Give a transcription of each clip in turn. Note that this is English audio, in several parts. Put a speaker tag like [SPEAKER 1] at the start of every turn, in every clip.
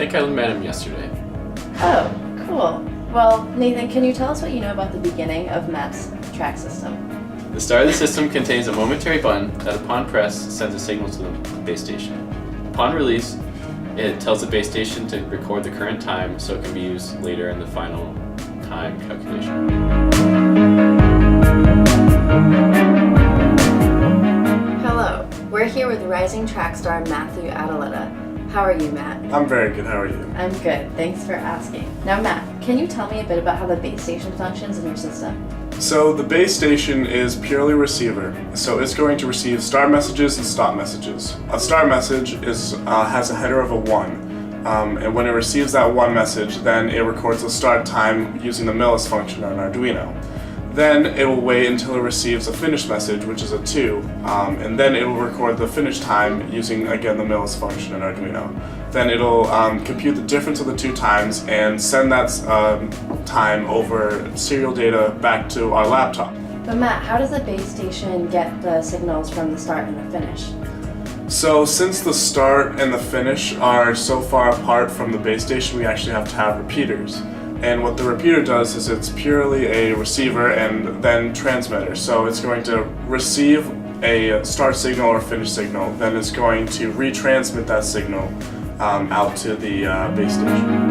[SPEAKER 1] think I met him yesterday.
[SPEAKER 2] Oh, cool. Well, Nathan, can you tell us what you know about the beginning of Matt's track system?
[SPEAKER 1] The start of the system contains a momentary button that upon press sends a signal to the base station. Upon release, it tells the base station to record the current time so it can be used later in the final time calculation.
[SPEAKER 2] Hello, we're here with rising track star Matthew Adeletta. How are you, Matt?
[SPEAKER 3] I'm very good, how are you?
[SPEAKER 2] I'm good, thanks for asking. Now, Matt, can you tell me a bit about how the base station functions in your system?
[SPEAKER 3] So the base station is purely receiver, so it's going to receive start messages and stop messages. A start message has a header of a 1, and when it receives that 1 message, then it records the start time using the millis function on Arduino. Then it will wait until it receives a finish message, which is a 2, and then it will record the finish time using, again, the millis function in Arduino. Then it'll compute the difference of the 2 times and send that time over serial data back to our laptop.
[SPEAKER 2] But Matt, how does the base station get the signals from the start and the finish?
[SPEAKER 3] So since the start and the finish are so far apart from the base station, we actually have to have repeaters. And what the repeater does is it's purely a receiver and then transmitter. So it's going to receive a start signal or finish signal, then it's going to retransmit that signal out to the base station.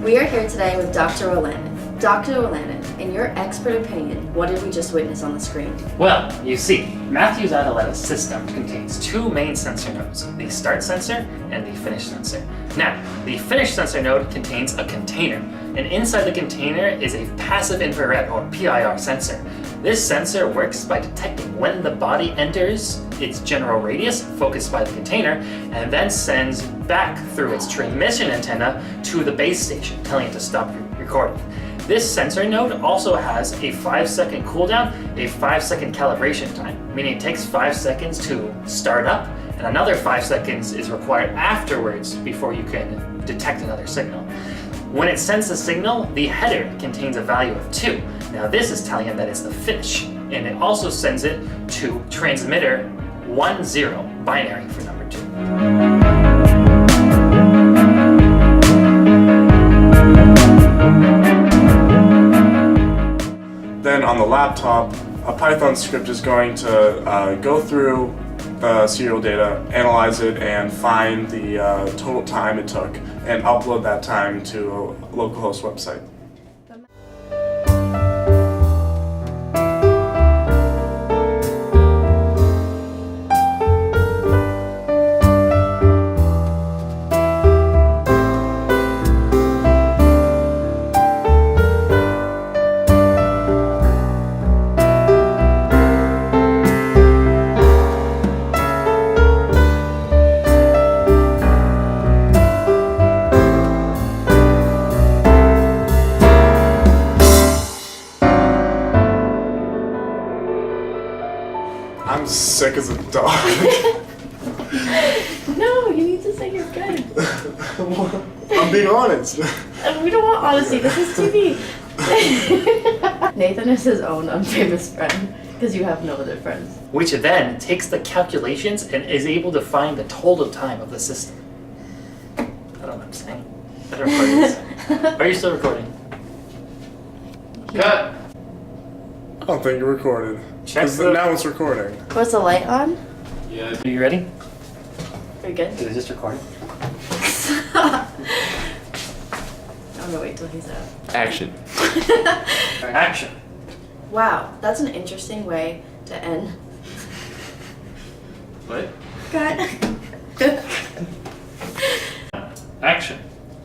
[SPEAKER 2] We are here today with Dr. O'Lannon. Dr. O'Lannon, in your expert opinion, what did we just witness on the screen?
[SPEAKER 4] Well, you see, Matthew's Adeletta's system contains 2 main sensor nodes, the start sensor and the finish sensor. Now, the finish sensor node contains a container, and inside the container is a passive infrared or PIR sensor. This sensor works by detecting when the body enters its general radius, focused by the container, and then sends back through its transmission antenna to the base station, telling it to stop recording. This sensor node also has a 5-second cooldown, a 5-second calibration time, meaning it takes 5 seconds to start up, and another 5 seconds is required afterwards before you can detect another signal. When it sends the signal, the header contains a value of 2. Now this is telling it that it's the finish, and it also sends it to transmitter 10, binary for number 2.
[SPEAKER 3] Then on the laptop, a Python script is going to go through the serial data, analyze it, and find the total time it took, and upload that time to a localhost website. I'm sick as a dog.
[SPEAKER 2] No, you need to say you're good.
[SPEAKER 3] I'm being honest.
[SPEAKER 2] We don't want honesty, this is TV. Nathan is his own unfamous friend, because you have no other friends.
[SPEAKER 4] Which then takes the calculations and is able to find the total time of the system. I don't know what I'm saying. I don't record this. Are you still recording? Cut!
[SPEAKER 3] I don't think you're recorded.
[SPEAKER 4] Check
[SPEAKER 3] Now it's recording.
[SPEAKER 2] Was the light on?
[SPEAKER 1] Yeah.
[SPEAKER 4] Are you ready?
[SPEAKER 2] Are you good?
[SPEAKER 4] Is it just recording?
[SPEAKER 2] I'm gonna wait till he's out.
[SPEAKER 1] Action.
[SPEAKER 4] Action.
[SPEAKER 2] Wow, that's an interesting way to end.
[SPEAKER 1] What?
[SPEAKER 2] Cut.
[SPEAKER 4] Action.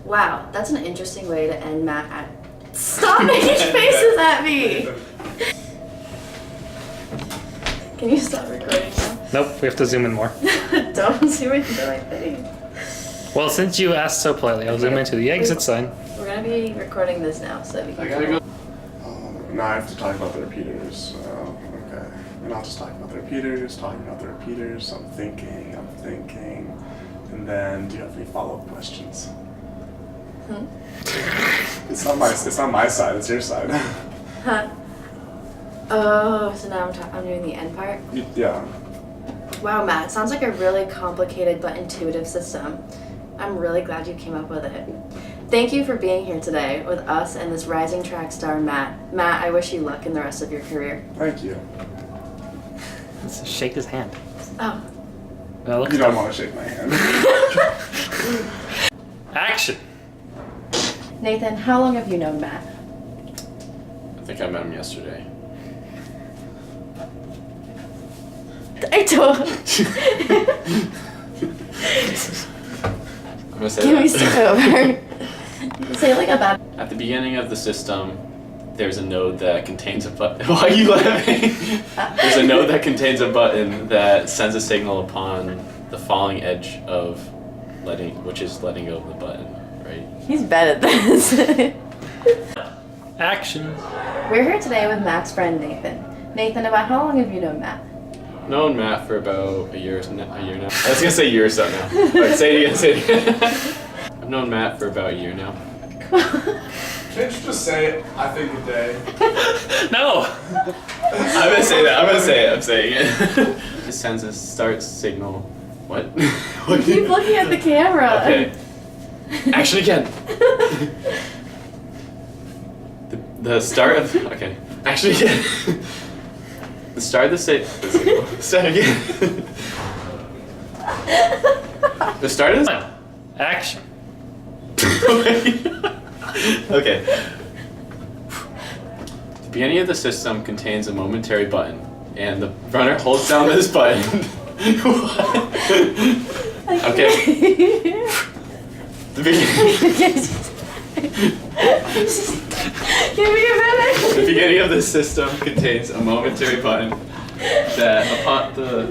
[SPEAKER 2] Wow, that's an interesting way to end Matt at. Stop making faces at me! Can you stop recording now?
[SPEAKER 4] Nope, we have to zoom in more.
[SPEAKER 2] Don't zoom into my thing.
[SPEAKER 4] Well, since you asked so politely, I'll zoom into the exit sign.
[SPEAKER 2] We're gonna be recording this now, so we can.
[SPEAKER 1] I gotta go.
[SPEAKER 3] Now I have to talk about the repeaters. Okay. And I'll just talk about the repeaters, talking about the repeaters. I'm thinking. And then, do you have any follow-up questions? It's not my side, it's your side.
[SPEAKER 2] Huh? Oh, so now I'm doing the end part?
[SPEAKER 3] Yeah.
[SPEAKER 2] Wow, Matt, it sounds like a really complicated but intuitive system. I'm really glad you came up with it. Thank you for being here today with us and this rising track star, Matt. Matt, I wish you luck in the rest of your career.
[SPEAKER 3] Thank you.
[SPEAKER 4] Let's shake his hand.
[SPEAKER 2] Oh.
[SPEAKER 4] Well,
[SPEAKER 3] You don't want to shake my hand.
[SPEAKER 4] Action.
[SPEAKER 2] Nathan, how long have you known Matt?
[SPEAKER 1] I think I met him yesterday.
[SPEAKER 2] I told
[SPEAKER 1] I'm gonna say
[SPEAKER 2] Can
[SPEAKER 1] that.
[SPEAKER 2] we start over? Say it like a bad.
[SPEAKER 1] At the beginning of the system, there's a node that contains a button. Why are you laughing? There's a node that contains a button that sends a signal upon the falling edge of which is letting go of the button, right?
[SPEAKER 2] He's bad at this.
[SPEAKER 4] Action.
[SPEAKER 2] We're here today with Matt's friend Nathan. Nathan, about how long have you known Matt?
[SPEAKER 1] Known Matt for about a year now. I was gonna say year or so now. But say it again. I've known Matt for about a year now.
[SPEAKER 3] Can't you just say, I think a day?
[SPEAKER 4] No.
[SPEAKER 1] I'm gonna say that. I'm saying it. It sends a start signal. What? What?
[SPEAKER 2] Keep looking at the camera.
[SPEAKER 1] Okay. Action again. The start of okay. Action again. The start of the signal. Start again. The start of the
[SPEAKER 4] Action.
[SPEAKER 1] Okay. The beginning of the system contains a momentary button, and the runner holds down this button. What? Okay. The beginning.
[SPEAKER 2] Give me a minute.
[SPEAKER 1] The beginning of the system contains a momentary button that upon the